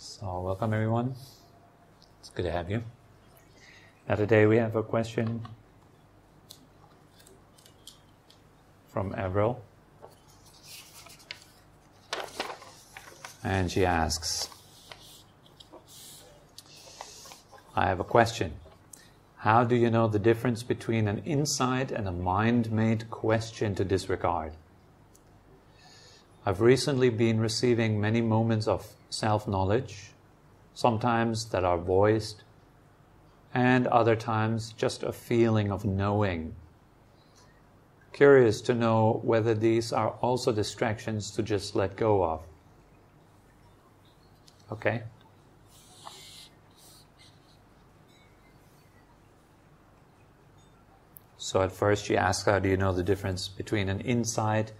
So welcome everyone. It's good to have you. Now today we have a question from Avril. And she asks, I have a question. How do you know the difference between an insight and a mind-made question to disregard? I've recently been receiving many moments of self-knowledge, sometimes that are voiced, and other times just a feeling of knowing. Curious to know whether these are also distractions to just let go of. Okay? So at first she asks, how do you know the difference between an insight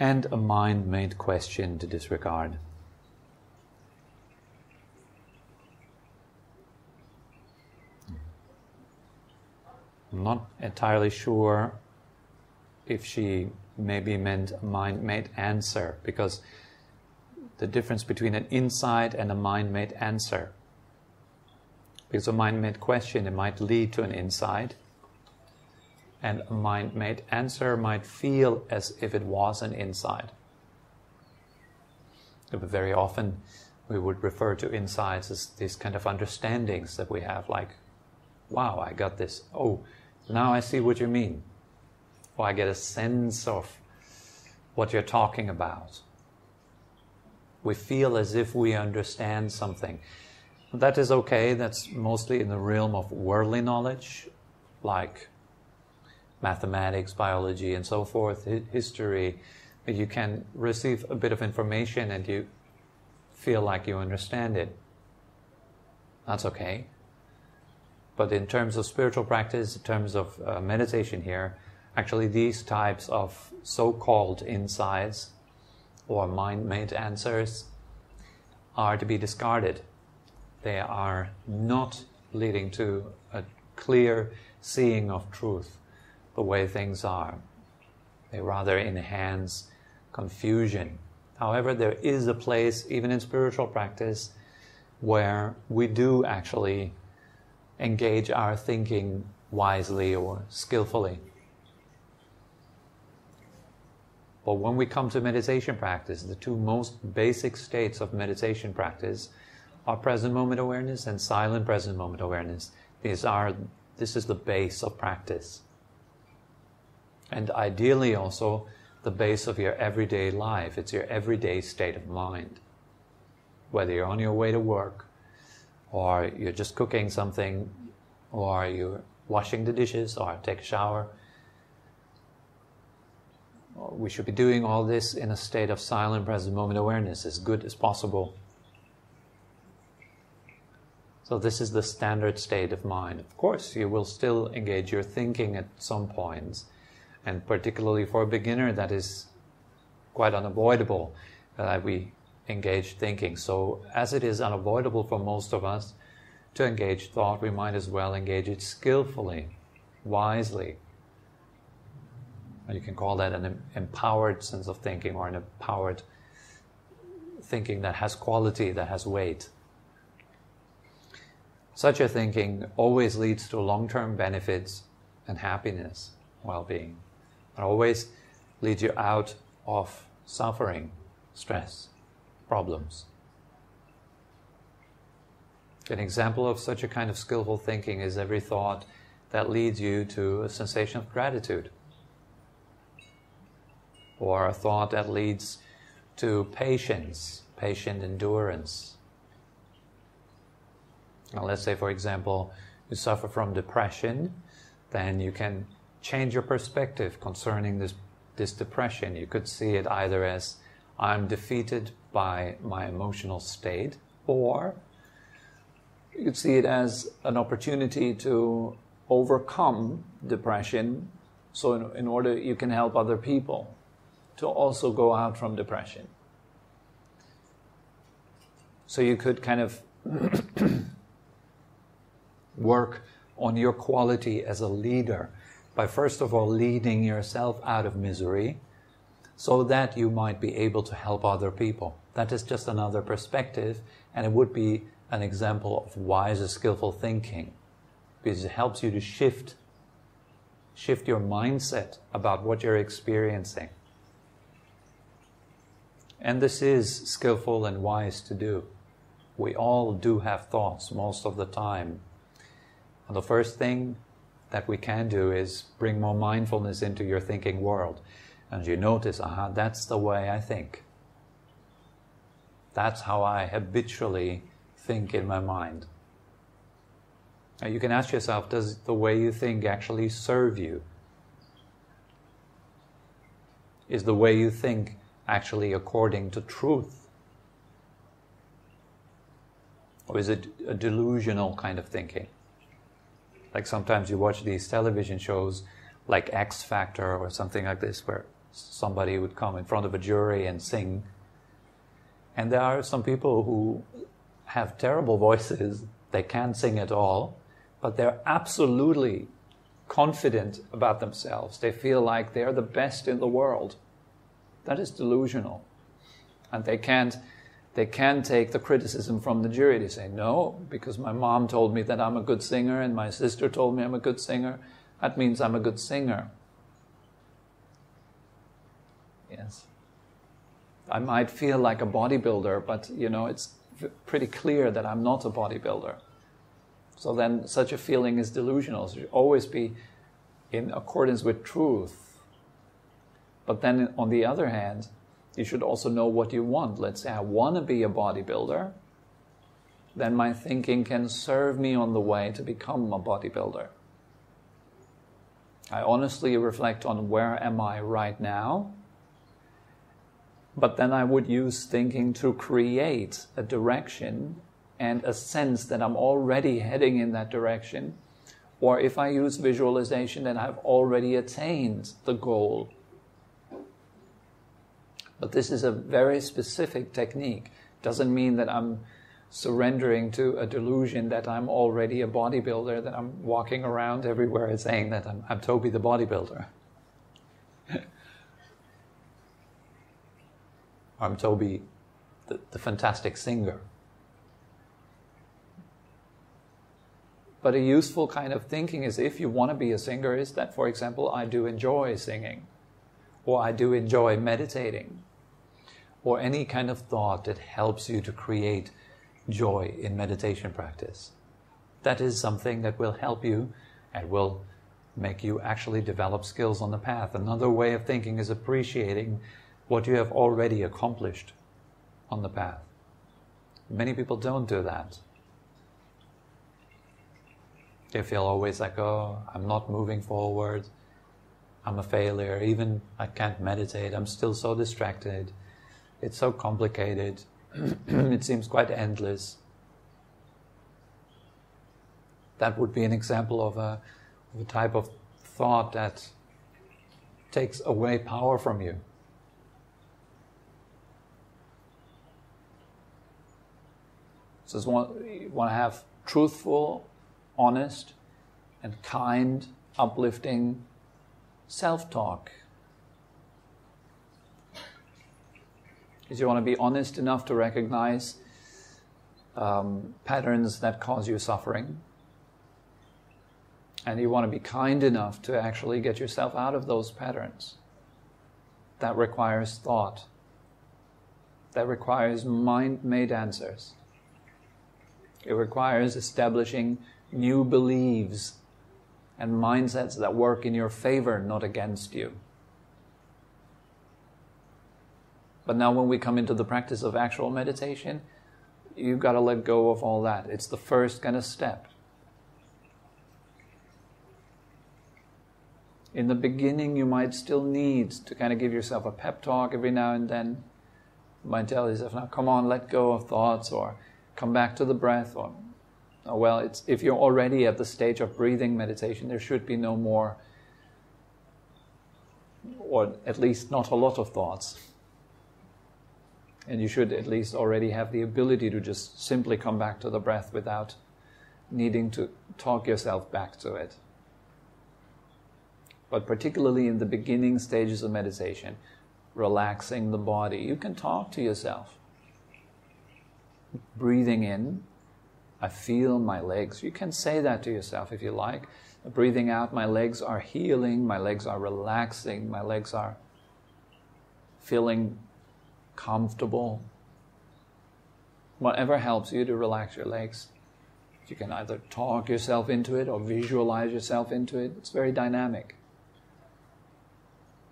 and a mind-made question to disregard? I'm not entirely sure if she maybe meant a mind-made answer, because the difference between an insight and a mind-made answer. Because a mind-made question, it might lead to an insight, and a mind-made answer might feel as if it was an insight. But very often we would refer to insights as these kind of understandings that we have, like, wow, I got this. Oh, now I see what you mean. Or I get a sense of what you're talking about. We feel as if we understand something. That is okay. That's mostly in the realm of worldly knowledge, like mathematics, biology, and so forth, history. You can receive a bit of information and you feel like you understand it. That's okay. But in terms of spiritual practice, in terms of meditation here, actually these types of so-called insights or mind-made answers are to be discarded. They are not leading to a clear seeing of truth, the way things are. They rather enhance confusion. However, there is a place, even in spiritual practice, where we do actually engage our thinking wisely or skillfully. But when we come to meditation practice, the two most basic states of meditation practice are present moment awareness and silent present moment awareness. This is the base of practice. And ideally also the base of your everyday life. It's your everyday state of mind. Whether you're on your way to work, or you're just cooking something, or you're washing the dishes, or take a shower. We should be doing all this in a state of silent present moment awareness as good as possible. So this is the standard state of mind. Of course, you will still engage your thinking at some points, and particularly for a beginner, that is quite unavoidable that we engage thinking. So as it is unavoidable for most of us to engage thought, we might as well engage it skillfully, wisely. You can call that an empowered sense of thinking, or an empowered thinking that has quality, that has weight. Such a thinking always leads to long-term benefits and happiness, well-being. It always leads you out of suffering, stress, problems. An example of such a kind of skillful thinking is every thought that leads you to a sensation of gratitude, or a thought that leads to patience, patient endurance. Now, let's say, for example, you suffer from depression, then you can change your perspective concerning this depression. You could see it either as, I'm defeated by my emotional state, or you could see it as an opportunity to overcome depression, so in order you can help other people to also go out from depression. So you could kind of work on your quality as a leader by first of all leading yourself out of misery, so that you might be able to help other people. That is just another perspective, and it would be an example of wise or skillful thinking, because it helps you to shift your mindset about what you're experiencing. And this is skillful and wise to do. We all do have thoughts most of the time. And the first thing that we can do is bring more mindfulness into your thinking world. And you notice, that's the way I think. That's how I habitually think in my mind. Now you can ask yourself, does the way you think actually serve you? Is the way you think actually according to truth? Or is it a delusional kind of thinking? Like sometimes you watch these television shows like X Factor or something like this, where somebody would come in front of a jury and sing. And there are some people who have terrible voices, they can't sing at all, but they're absolutely confident about themselves. They feel like they're the best in the world. That is delusional. And they can't take the criticism from the jury. They say, no, because my mom told me that I'm a good singer and my sister told me I'm a good singer. That means I'm a good singer. Yes. I might feel like a bodybuilder, but it's pretty clear that I'm not a bodybuilder. So then such a feeling is delusional. So it should always be in accordance with truth. But then on the other hand, you should also know what you want. Let's say I want to be a bodybuilder. Then my thinking can serve me on the way to become a bodybuilder. I honestly reflect on where am I right now. But then I would use thinking to create a direction and a sense that I'm already heading in that direction. Or if I use visualization, then I've already attained the goal. But this is a very specific technique. Doesn't mean that I'm surrendering to a delusion that I'm already a bodybuilder, that I'm walking around everywhere and saying that I'm Tobi the bodybuilder. I'm Tobi the fantastic singer. But a useful kind of thinking is, if you want to be a singer, is that, for example, I do enjoy singing, or I do enjoy meditating, or any kind of thought that helps you to create joy in meditation practice. That is something that will help you and will make you actually develop skills on the path. Another way of thinking is appreciating what you have already accomplished on the path. Many people don't do that. They feel always like, oh, I'm not moving forward, I'm a failure, even I can't meditate, I'm still so distracted, it's so complicated, it seems quite endless. That would be an example of a type of thought that takes away power from you. So you want to have truthful, honest and kind, uplifting self-talk. Because you want to be honest enough to recognize patterns that cause you suffering. And you want to be kind enough to actually get yourself out of those patterns. That requires thought. That requires mind-made answers. It requires establishing new beliefs and mindsets that work in your favor, not against you. But now when we come into the practice of actual meditation, you've got to let go of all that. It's the first kind of step. In the beginning, you might still need to kind of give yourself a pep talk every now and then. You might tell yourself, now come on, let go of thoughts, or come back to the breath, or well, if you're already at the stage of breathing meditation, there should be no more, or at least not a lot of thoughts. And you should at least already have the ability to just simply come back to the breath without needing to talk yourself back to it. But particularly in the beginning stages of meditation, relaxing the body, you can talk to yourself. breathing in, I feel my legs. You can say that to yourself if you like. Breathing out, my legs are healing, my legs are relaxing, my legs are feeling comfortable. Whatever helps you to relax your legs. You can either talk yourself into it or visualize yourself into it. It's very dynamic.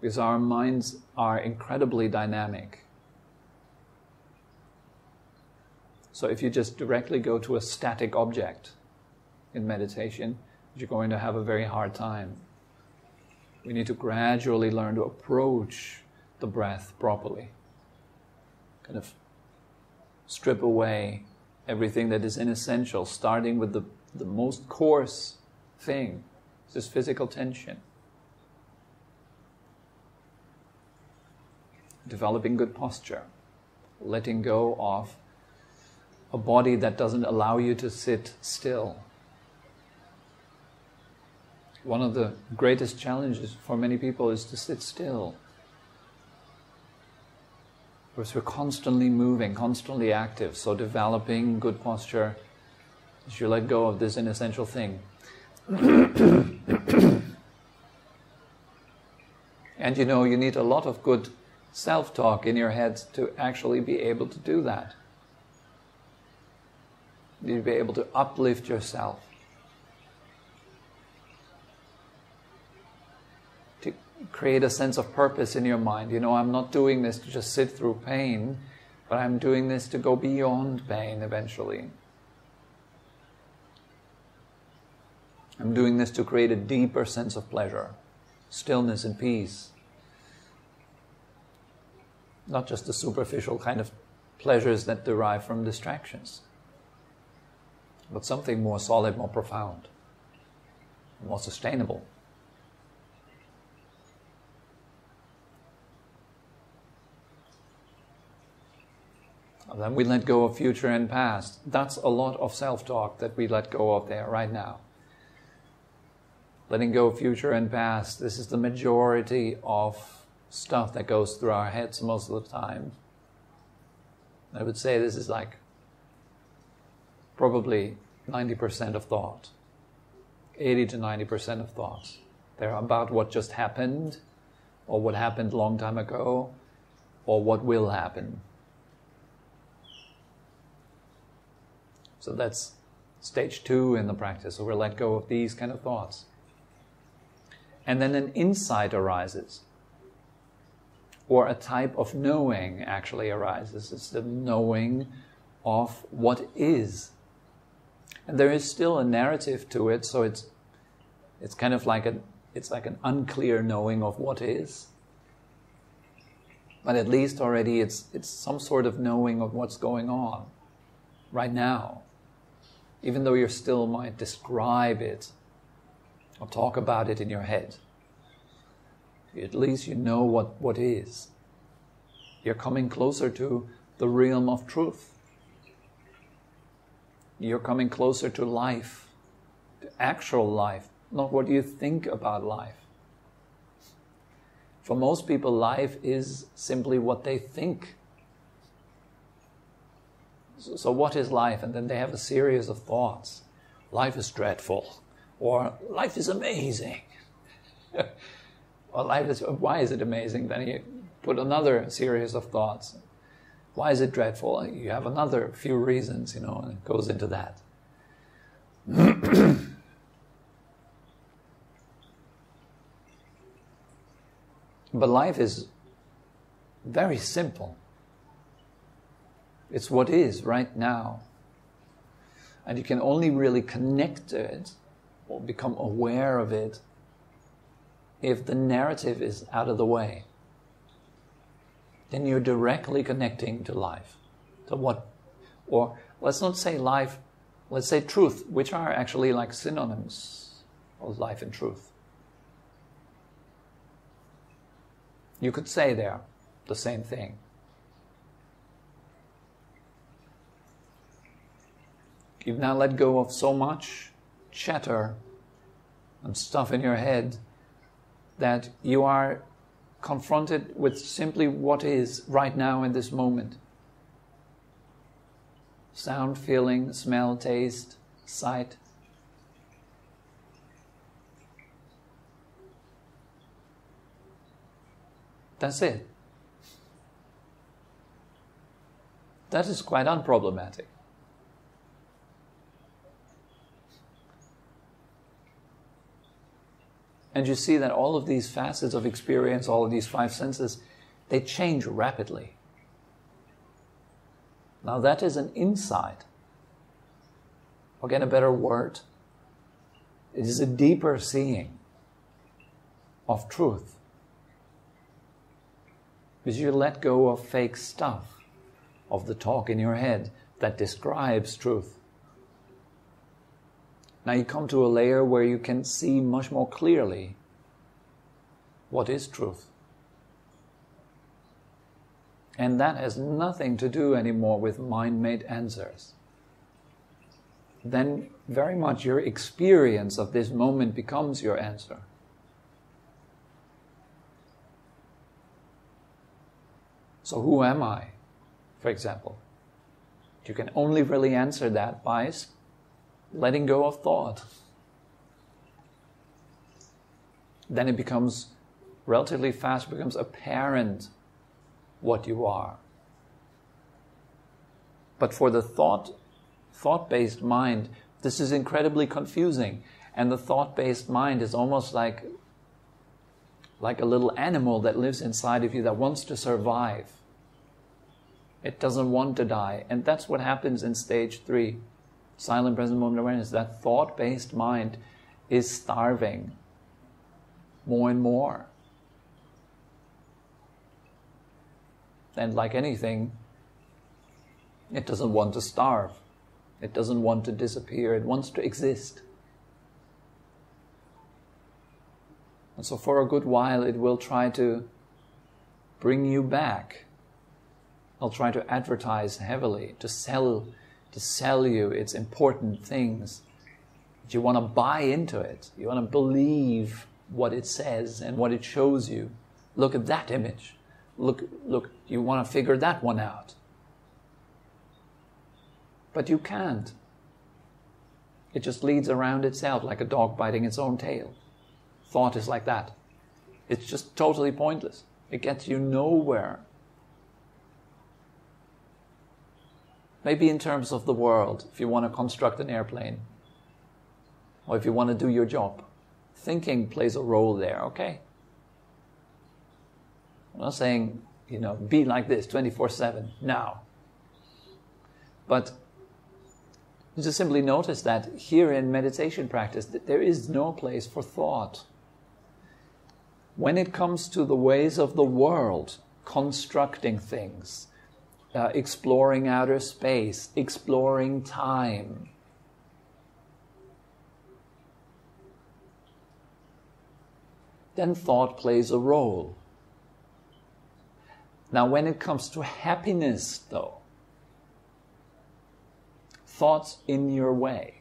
Because our minds are incredibly dynamic. So if you just directly go to a static object in meditation, you're going to have a very hard time. We need to gradually learn to approach the breath properly. Kind of strip away everything that is inessential, starting with the most coarse thing, this physical tension. Developing good posture, letting go of a body that doesn't allow you to sit still. One of the greatest challenges for many people is to sit still. Because we're constantly moving, constantly active, so developing good posture is you let go of this inessential thing. And you need a lot of good self-talk in your head to actually be able to do that. You need to be able to uplift yourself. To create a sense of purpose in your mind. I'm not doing this to just sit through pain, but I'm doing this to go beyond pain eventually. I'm doing this to create a deeper sense of pleasure, stillness and peace. Not just the superficial kind of pleasures that derive from distractions, but something more solid, more profound, more sustainable. And then we let go of future and past. That's a lot of self-talk that we let go of there right now. Letting go of future and past, this is the majority of stuff that goes through our heads most of the time. I would say this is like probably 90% of thought. 80 to 90% of thoughts. They're about what just happened, or what happened a long time ago, or what will happen. So that's stage 2 in the practice. So we'll let go of these kind of thoughts. And then an insight arises. Or a type of knowing actually arises. It's the knowing of what is. And there is still a narrative to it, so it's kind of like an unclear knowing of what is. But at least already it's some sort of knowing of what's going on right now. Even though you still might describe it or talk about it in your head. At least you know what is. You're coming closer to the realm of truth. You're coming closer to life, to actual life, not what you think about life. For most people, life is simply what they think. So what is life? And then they have a series of thoughts. Life is dreadful. Or life is amazing. Or why is it amazing? Then you put another series of thoughts. Why is it dreadful? You have another few reasons, and it goes into that. But life is very simple. It's what is right now. And you can only really connect to it or become aware of it if the narrative is out of the way. Then you're directly connecting to life. To what? Or let's not say life, let's say truth, which are actually like synonyms of life and truth. You could say they're the same thing. You've now let go of so much chatter and stuff in your head that you are confronted with simply what is right now in this moment. Sound, feeling, smell, taste, sight. That's it. That is quite unproblematic. And you see that all of these facets of experience, all of these five senses, they change rapidly. Now that is an insight. Or get a better word. It is a deeper seeing of truth. Because you let go of fake stuff, of the talk in your head that describes truth. Now you come to a layer where you can see much more clearly what is truth. And that has nothing to do anymore with mind-made answers. Then very much your experience of this moment becomes your answer. So who am I, for example? You can only really answer that by letting go of thought. Then it becomes, relatively fast, becomes apparent what you are. But for the thought-based mind, this is incredibly confusing. And the thought-based mind is almost like a little animal that lives inside of you that wants to survive. It doesn't want to die. And that's what happens in stage 3. Silent present moment awareness. That thought-based mind is starving more and more. And like anything, it doesn't want to starve. It doesn't want to disappear. It wants to exist. And so for a good while it will try to bring you back. It'll try to advertise heavily, to sell you its important things. But you want to buy into it. You want to believe what it says and what it shows you. Look at that image. Look, you want to figure that one out. But you can't. It just leads around itself like a dog biting its own tail. Thought is like that. It's just totally pointless. It gets you nowhere. Maybe in terms of the world, if you want to construct an airplane, or if you want to do your job, thinking plays a role there, okay? I'm not saying, be like this 24/7 now. But you just simply notice that here in meditation practice, that there is no place for thought. When it comes to the ways of the world, constructing things, exploring outer space, exploring time, then thought plays a role. Now when it comes to happiness, though, thoughts in your way.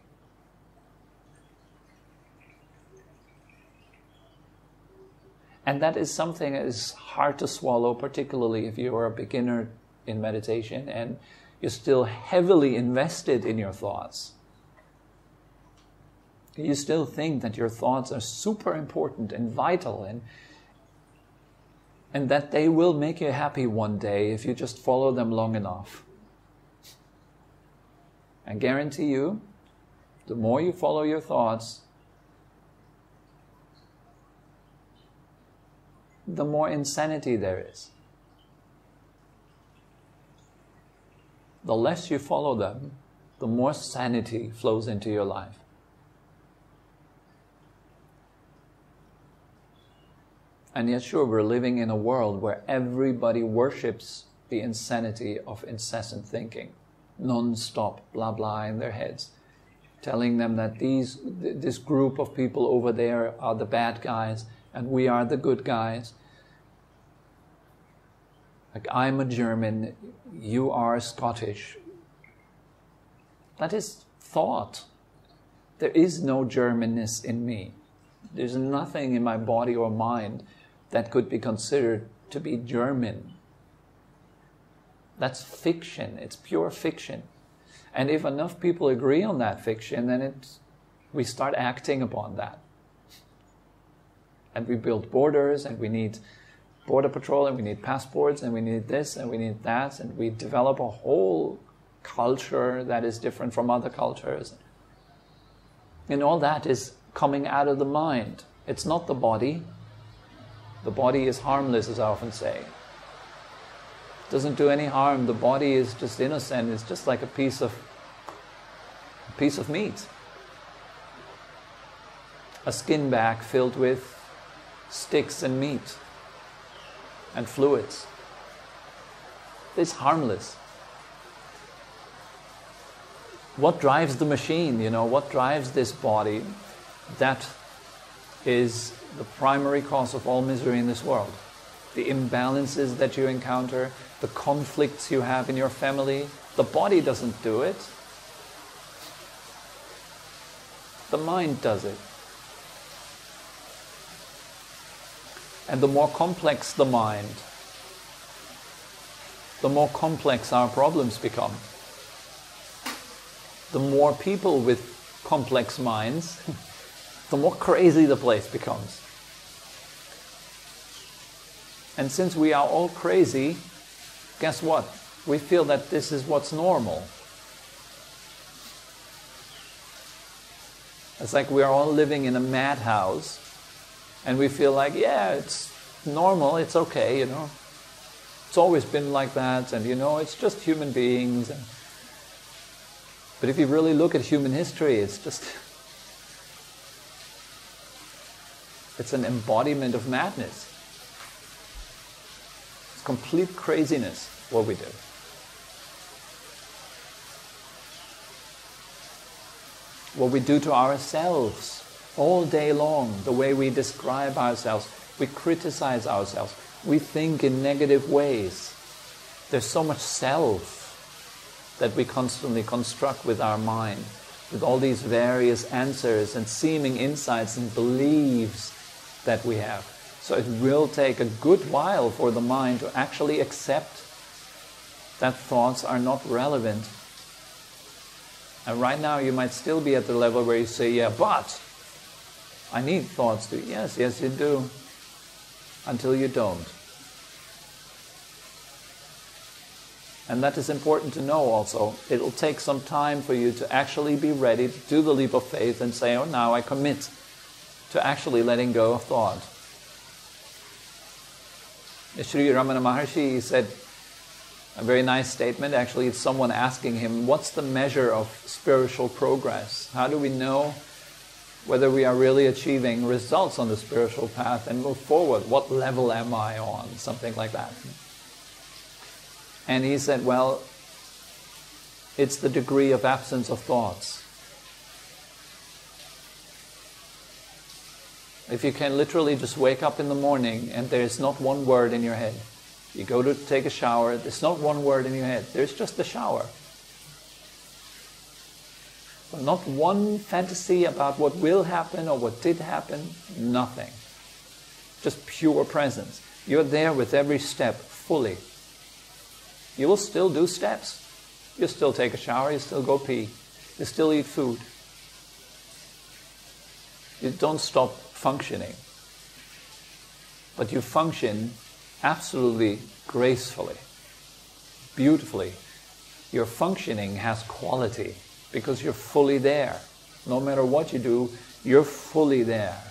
And that is something that is hard to swallow, particularly if you are a beginner in meditation and you're still heavily invested in your thoughts. You still think that your thoughts are super important and vital and that they will make you happy one day if you just follow them long enough. I guarantee you, the more you follow your thoughts, the more insanity there is. The less you follow them, the more sanity flows into your life. And yet, sure, we're living in a world where everybody worships the insanity of incessant thinking. Non-stop blah blah in their heads, telling them that this group of people over there are the bad guys and we are the good guys. Like, I'm a German, you are Scottish. That is thought. There is no Germanness in me. There's nothing in my body or mind that could be considered to be German. That's fiction. It's pure fiction. And if enough people agree on that fiction, then we start acting upon that. And we build borders, and we need border patrol, and we need passports, and we need this, and we need that, and we develop a whole culture that is different from other cultures. And all that is coming out of the mind. It's not the body. The body is harmless, as I often say. It doesn't do any harm. The body is just innocent. It's just like a piece of meat. A skin bag filled with sticks and meat and fluids. It's harmless. What drives the machine, what drives this body? That is the primary cause of all misery in this world. The imbalances that you encounter, the conflicts you have in your family. The body doesn't do it. The mind does it. And the more complex the mind, the more complex our problems become. The more people with complex minds, the more crazy the place becomes. And since we are all crazy, guess what? We feel that this is what's normal. It's like we are all living in a madhouse, and we feel like, yeah, it's normal, it's okay, It's always been like that, and it's just human beings. But if you really look at human history, it's an embodiment of madness. It's complete craziness, what we do. What we do to ourselves all day long, the way we describe ourselves, we criticize ourselves, we think in negative ways. There's so much self that we constantly construct with our mind, with all these various answers and seeming insights and beliefs that we have. So it will take a good while for the mind to actually accept that thoughts are not relevant. And right now you might still be at the level where you say, yeah, but I need thoughts to. Yes, you do. Until you don't. And that is important to know also. It'll take some time for you to actually be ready to do the leap of faith and say, oh, now I commit to actually letting go of thought. Sri Ramana Maharshi said a very nice statement. Actually, it's someone asking him, what's the measure of spiritual progress? How do we know whether we are really achieving results on the spiritual path and move forward? What level am I on? Something like that. And he said, well, it's the degree of absence of thoughts. If you can literally just wake up in the morning and there's not one word in your head. You go to take a shower, there's not one word in your head. There's just the shower. Not one fantasy about what will happen or what did happen. Nothing. Just pure presence. You're there with every step fully. You will still do steps. You still take a shower, you still go pee. You still eat food. You don't stop functioning. But you function absolutely gracefully, beautifully. Your functioning has quality because you're fully there. No matter what you do, you're fully there.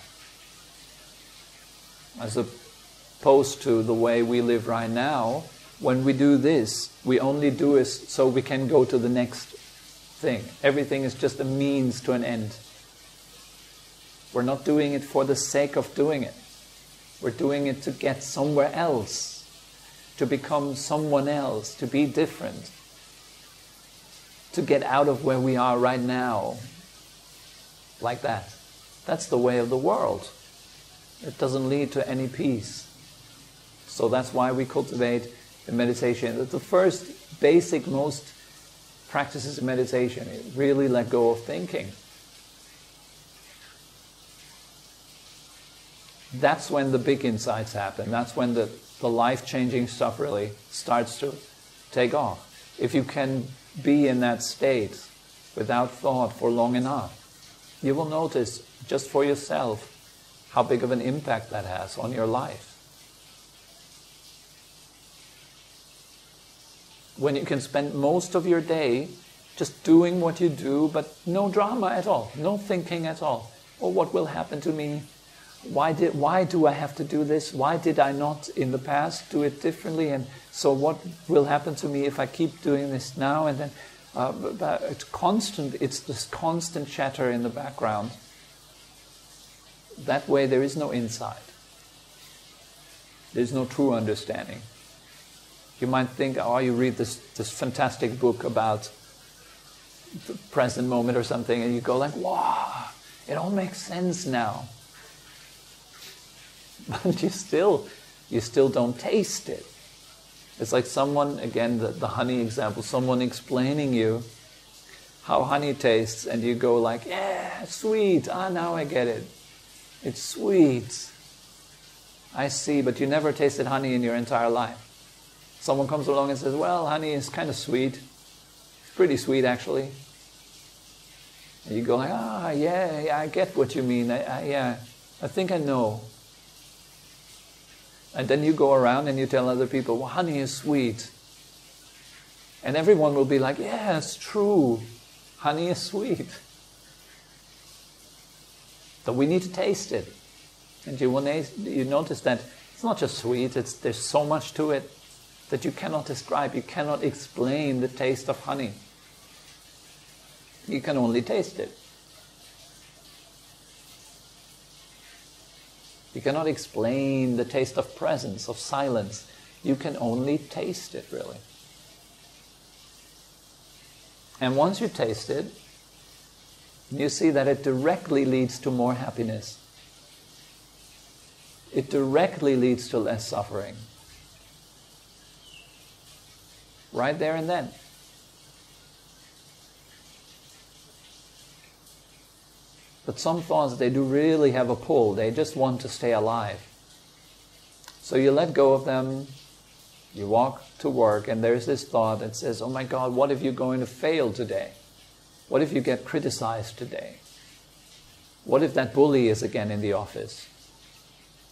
As opposed to the way we live right now, when we do this, we only do it so we can go to the next thing. Everything is just a means to an end. We're not doing it for the sake of doing it. We're doing it to get somewhere else, to become someone else, to be different, to get out of where we are right now. Like that. That's the way of the world. It doesn't lead to any peace. So that's why we cultivate the meditation. The first basic, most practices of meditation, really let go of thinking. That's when the big insights happen. That's when the life-changing stuff really starts to take off. If you can be in that state without thought for long enough, you will notice just for yourself how big of an impact that has on your life. When you can spend most of your day just doing what you do, but no drama at all, no thinking at all. Or what will happen to me? Why do I have to do this? Why did I not in the past do it differently? And so what will happen to me if I keep doing this now? And then it's this constant chatter in the background. That way there is no insight. There's no true understanding. You might think, oh, you read this fantastic book about the present moment or something, and you go like, wow, it all makes sense now. But you still don't taste it. It's like someone, again, the honey example, someone explaining you how honey tastes, and you go like, yeah, sweet, now I get it. It's sweet. I see, but you never tasted honey in your entire life. Someone comes along and says, well, honey is kind of sweet. It's pretty sweet, actually. And you go like, yeah, I get what you mean. I think I know. And then you go around and you tell other people, well, honey is sweet. And everyone will be like, yeah, it's true. Honey is sweet. So we need to taste it. And you notice that it's not just sweet, there's so much to it that you cannot describe, you cannot explain the taste of honey. You can only taste it. You cannot explain the taste of presence, of silence. You can only taste it, really. And once you taste it, you see that it directly leads to more happiness. It directly leads to less suffering. Right there and then. But some thoughts, they do really have a pull. They just want to stay alive. So you let go of them, you walk to work, and there's this thought that says, oh my God, what if you're going to fail today? What if you get criticized today? What if that bully is again in the office?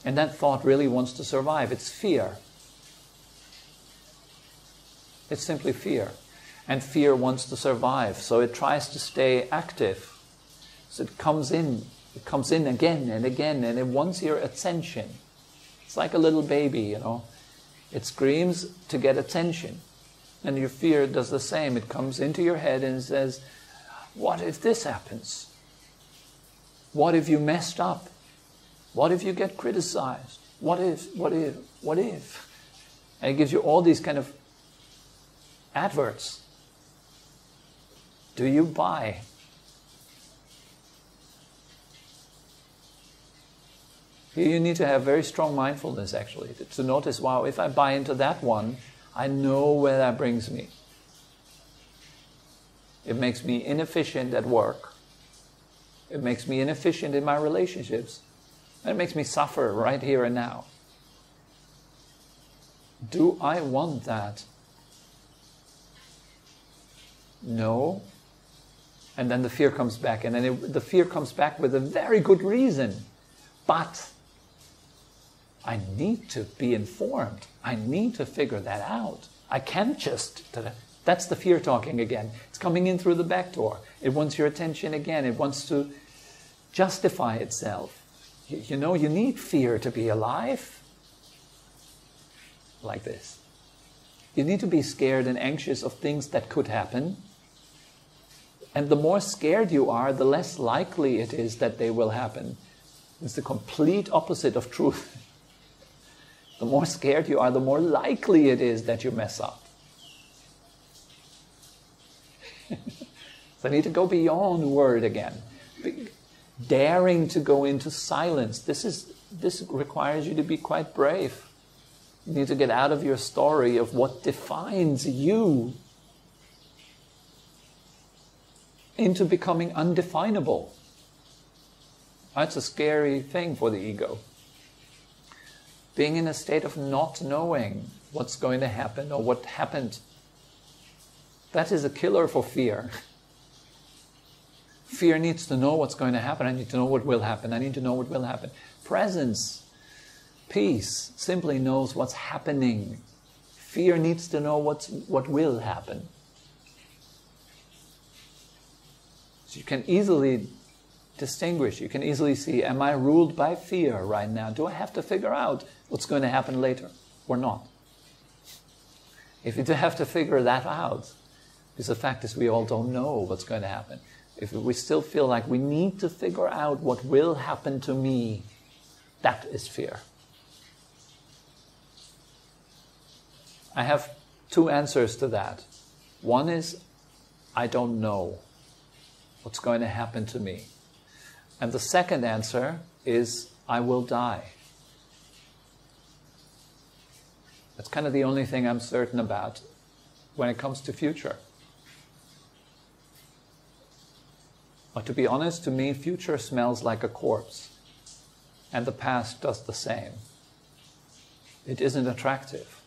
And that thought really wants to survive. It's fear. It's simply fear. And fear wants to survive, so it tries to stay active. So it comes in again and again, and it wants your attention. It's like a little baby, you know. It screams to get attention. And your fear does the same. It comes into your head and says, what if this happens? What if you messed up? What if you get criticized? What if? And it gives you all these kind of adverts. Do you buy? You need to have very strong mindfulness, actually, to notice, wow, if I buy into that one, I know where that brings me. It makes me inefficient at work. It makes me inefficient in my relationships. And it makes me suffer right here and now. Do I want that? No. And then the fear comes back. And then the fear comes back with a very good reason. But I need to be informed. I need to figure that out. I can't just... That's the fear talking again. It's coming in through the back door. It wants your attention again. It wants to justify itself. You know, you need fear to be alive. Like this. You need to be scared and anxious of things that could happen. And the more scared you are, the less likely it is that they will happen. It's the complete opposite of truth. The more scared you are, the more likely it is that you mess up. So I need to go beyond word again. Daring to go into silence. This requires you to be quite brave. You need to get out of your story of what defines you into becoming undefinable. That's a scary thing for the ego. Being in a state of not knowing what's going to happen or what happened. That is a killer for fear. Fear needs to know what's going to happen. I need to know what will happen. I need to know what will happen. Presence, peace, simply knows what's happening. Fear needs to know what will happen. So you can easily distinguish. You can easily see, am I ruled by fear right now? Do I have to figure out what's going to happen later or not? If you do have to figure that out, because the fact is we all don't know what's going to happen. If we still feel like we need to figure out what will happen to me, that is fear. I have two answers to that. One is, I don't know what's going to happen to me. And the second answer is, I will die. That's kind of the only thing I'm certain about when it comes to future. But to be honest, to me, future smells like a corpse. And the past does the same. It isn't attractive.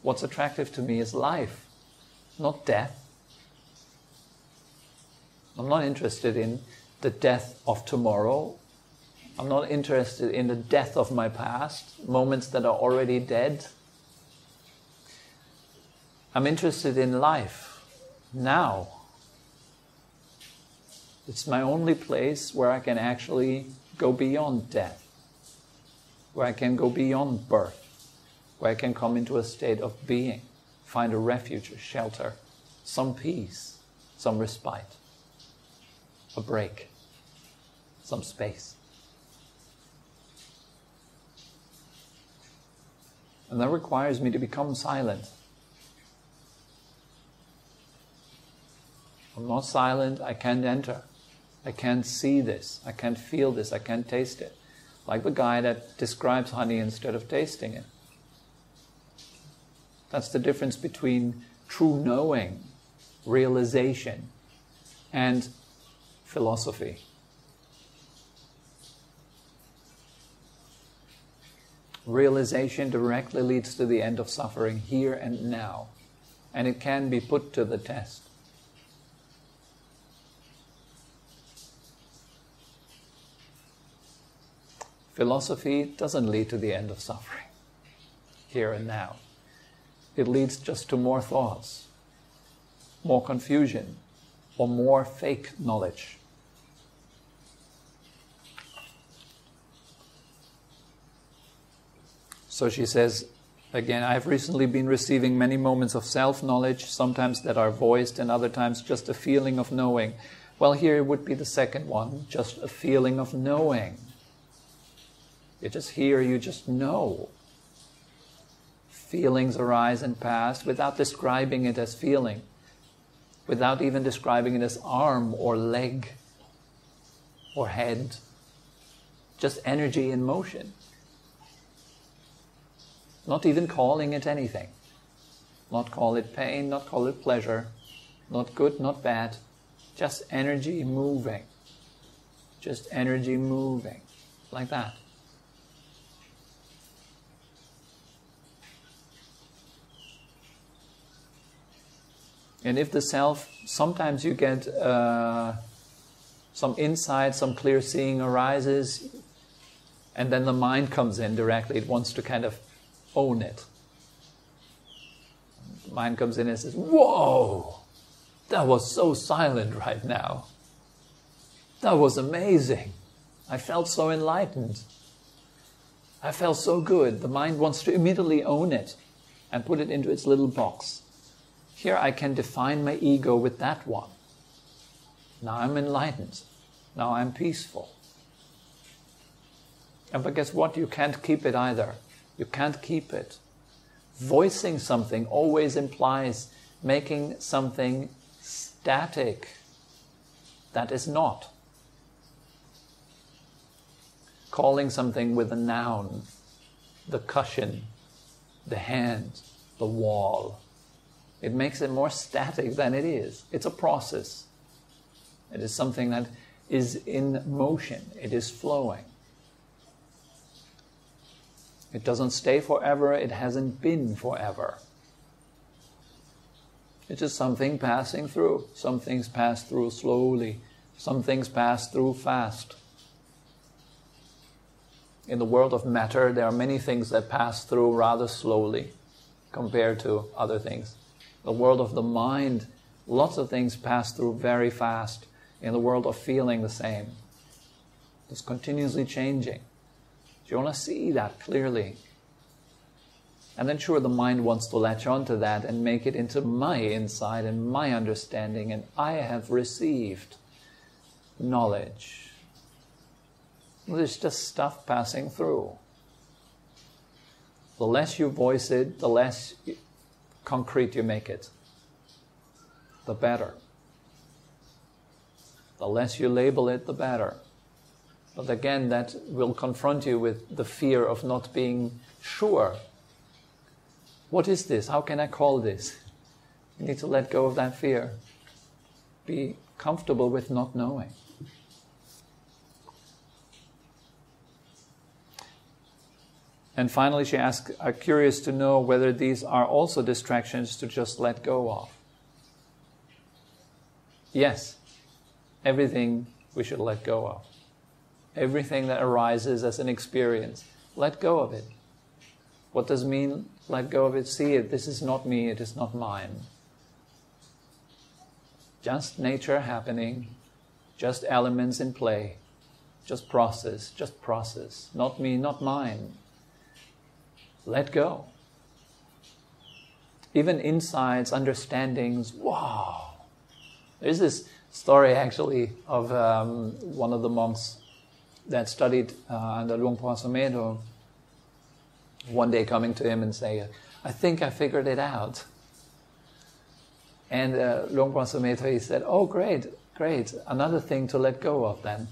What's attractive to me is life, not death. I'm not interested in the death of tomorrow. I'm not interested in the death of my past, moments that are already dead. I'm interested in life, now. It's my only place where I can actually go beyond death, where I can go beyond birth, where I can come into a state of being, find a refuge, a shelter, some peace, some respite, a break, some space. And that requires me to become silent. I'm not silent, I can't enter. I can't see this, I can't feel this, I can't taste it. Like the guy that describes honey instead of tasting it. That's the difference between true knowing, realization, and philosophy. Realization directly leads to the end of suffering here and now, and it can be put to the test. Philosophy doesn't lead to the end of suffering, here and now. It leads just to more thoughts, more confusion, or more fake knowledge. So she says, again, I've recently been receiving many moments of self-knowledge, sometimes that are voiced and other times just a feeling of knowing. Well, here it would be the second one, just a feeling of knowing. You just hear, you just know. Feelings arise and pass without describing it as feeling, without even describing it as arm or leg or head. Just energy in motion. Not even calling it anything. Not call it pain, not call it pleasure, not good, not bad. Just energy moving. Just energy moving. Like that. And if the self, sometimes you get some insight, some clear seeing arises, and then the mind comes in directly. It wants to kind of own it. The mind comes in and says, whoa, that was so silent right now. That was amazing. I felt so enlightened. I felt so good. The mind wants to immediately own it and put it into its little box. Here I can define my ego with that one. Now I'm enlightened. Now I'm peaceful. But guess what? You can't keep it either. You can't keep it. Voicing something always implies making something static. That is not. Calling something with a noun, the cushion, the hand, the wall. It makes it more static than it is. It's a process. It is something that is in motion. It is flowing. It doesn't stay forever. It hasn't been forever. It's just something passing through. Some things pass through slowly. Some things pass through fast. In the world of matter, there are many things that pass through rather slowly compared to other things. The world of the mind, lots of things pass through very fast. In the world of feeling, the same. It's continuously changing. So you want to see that clearly. And then sure, the mind wants to latch onto that and make it into my insight and my understanding, and I have received knowledge. Well, there's just stuff passing through. The less you voice it, the less concrete you make it, the better. The less you label it, the better. But again, that will confront you with the fear of not being sure. What is this? How can I call this? You need to let go of that fear. Be comfortable with not knowing. And finally she asks, I'm curious to know whether these are also distractions to just let go of. Yes, everything we should let go of. Everything that arises as an experience, let go of it. What does it mean, let go of it? See it, this is not me, it is not mine. Just nature happening, just elements in play, just process, not me, not mine. Let go. Even insights, understandings, wow. There's this story actually of one of the monks that studied under Luangpo Sumedho, one day coming to him and saying, I think I figured it out. And Luangpo Sumedho, he said, oh great, another thing to let go of then.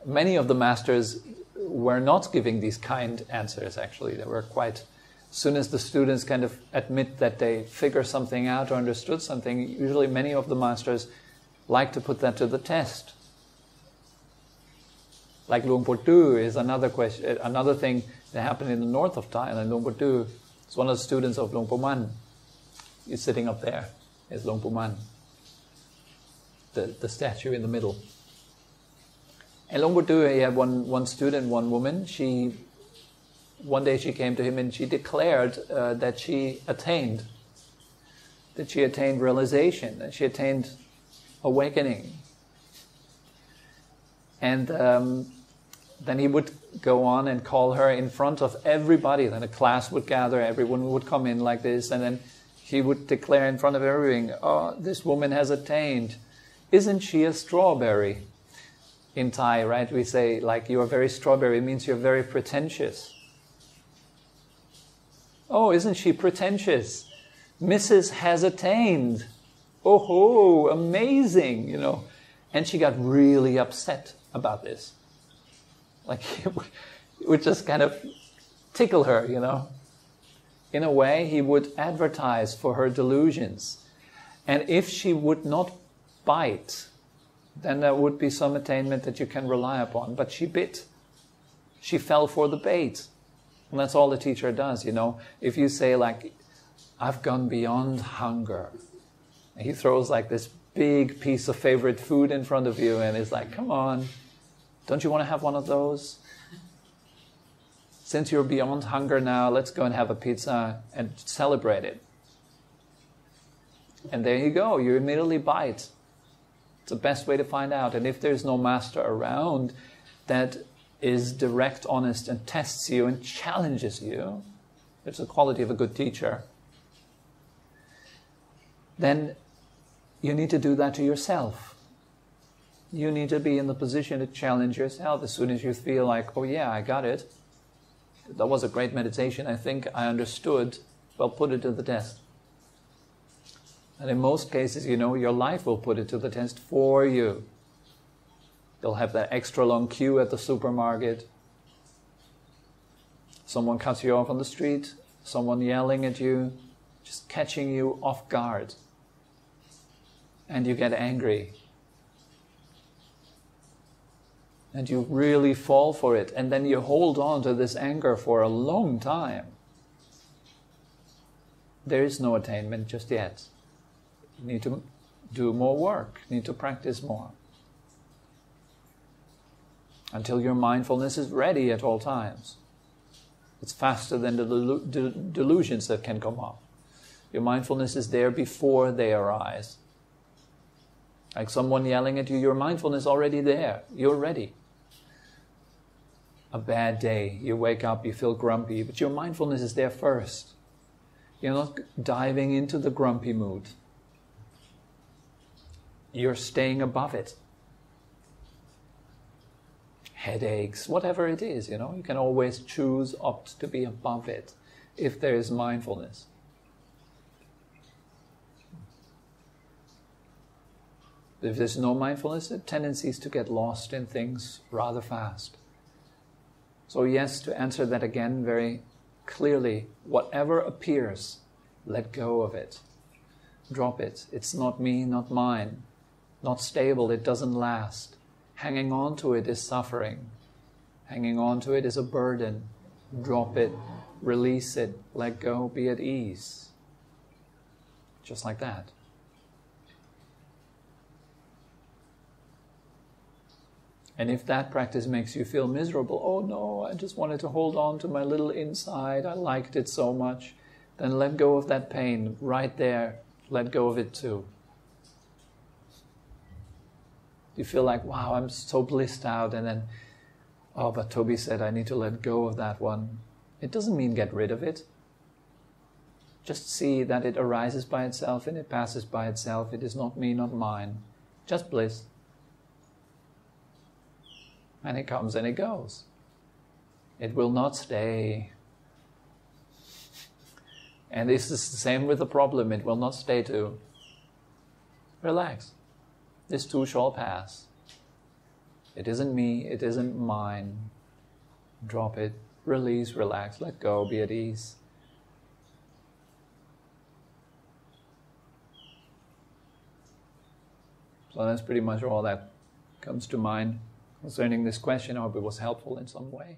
Many of the masters were not giving these kind answers actually. They were quite, as soon as the students kind of admit that they figure something out or understood something, usually many of the masters like to put that to the test. Like Luangpo Tu is another question, another thing that happened in the north of Thailand. Luangpo Tu is one of the students of Luangpo Man. He's sitting up there. Is Luangpo Man, the statue in the middle. And Luangpo Tu, he had one student, one woman. One day she came to him and she declared that she attained realization, that she attained awakening. And then he would go on and call her in front of everybody. Then a class would gather, everyone would come in like this, and then he would declare in front of everyone, oh, this woman has attained. Isn't she a strawberry? In Thai, right, we say, like, you are very strawberry, it means you're very pretentious. Oh, isn't she pretentious? Mrs. has attained. Oh, amazing, you know. And she got really upset about this. Like, it would just kind of tickle her, you know. In a way, he would advertise for her delusions. And if she would not bite, then there would be some attainment that you can rely upon. But she bit. She fell for the bait. And that's all the teacher does, you know. If you say, like, I've gone beyond hunger, and he throws like this big piece of favorite food in front of you and is like, come on, don't you want to have one of those? Since you're beyond hunger now, let's go and have a pizza and celebrate it. And there you go, you immediately bite. It's the best way to find out. And if there's no master around that is direct, honest, and tests you and challenges you, it's the quality of a good teacher, then you need to do that to yourself. You need to be in the position to challenge yourself as soon as you feel like, oh yeah, I got it. That was a great meditation. I think I understood. Well, put it to the test. And in most cases, you know, your life will put it to the test for you. You'll have that extra long queue at the supermarket. Someone cuts you off on the street. Someone yelling at you. Just catching you off guard. And you get angry. and you really fall for it, and then you hold on to this anger for a long time, there is no attainment just yet. You need to do more work, need to practice more, until your mindfulness is ready at all times. It's faster than the delusions that can come up. Your mindfulness is there before they arise. Like someone yelling at you, your mindfulness is already there. You're ready. A bad day, you wake up, you feel grumpy, but your mindfulness is there first. You're not diving into the grumpy mood. You're staying above it. Headaches, whatever it is, you can always choose, opt to be above it if there is mindfulness. If there's no mindfulness, the tendency is to get lost in things rather fast. So yes, to answer that again very clearly, whatever appears, let go of it. Drop it. It's not me, not mine. Not stable, it doesn't last. Hanging on to it is suffering. Hanging on to it is a burden. Drop it, release it, let go, be at ease. Just like that. And if that practice makes you feel miserable, oh no, I just wanted to hold on to my little inside, I liked it so much, then let go of that pain right there. Let go of it too. You feel like, wow, I'm so blissed out, and then, oh, but Tobi said I need to let go of that one. It doesn't mean get rid of it. Just see that it arises by itself and it passes by itself. It is not me, not mine. Just bliss. And it comes and it goes. It will not stay. And this is the same with the problem. It will not stay too. Relax. This too shall pass. It isn't me, it isn't mine. Drop it, release, relax, let go, be at ease. So that's pretty much all that comes to mind concerning this question. I hope it was helpful in some way.